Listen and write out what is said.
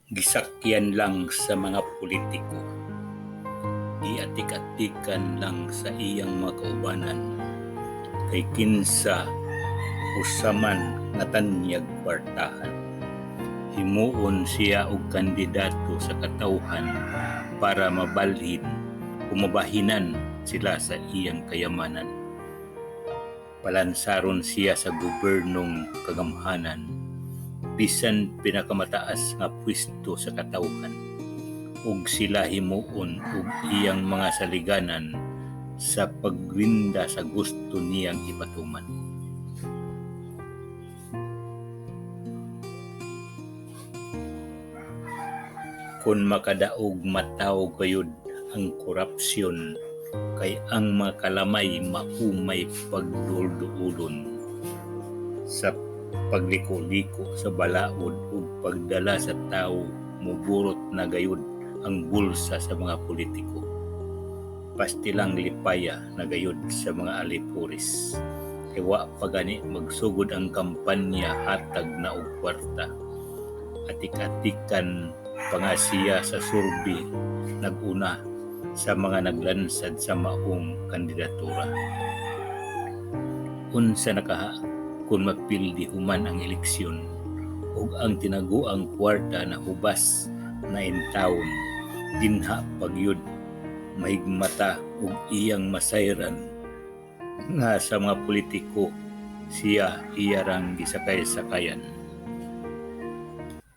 Gisakyan lang sa mga politiko, giatik-atikan lang sa iyang mga kaubanan, kay kinsa usaman nga tanyag kwartahan. Himuon siya og kandidato sa katawhan para mabalhin o mabahinan sila sa iyang kayamanan. Palansaron siya sa gobernong kagamhanan, bisan pinakamataas nga pwesto sa katawhan, ug sila himuon og iyang mga saliganan sa pagwinda sa gusto niyang ipatuman. Kung makadaog mataw gayud ang korupsyon, kay ang mga kalamay maumay pagdulduulon sa pagliko-liko sa balaod ug pagdala sa tawo, muburot na gayud ang bulsa sa mga politiko. Pastilang lipaya na gayud sa mga alipuris, kay wa pa gani magsugod ang kampanya hatag na og kwarta. Atik-atikan pa nga siya sa survey naguna sa mga naglansad sa maong kandidatura. Unsa nakaha kung mapildi human ang eleksyon ug ang tinaguang kwarta na hubas na intawon, dinha pagyud mahigmata ug iyang masayran nga sa mga politiko siya iyarang gisakay-sakayan.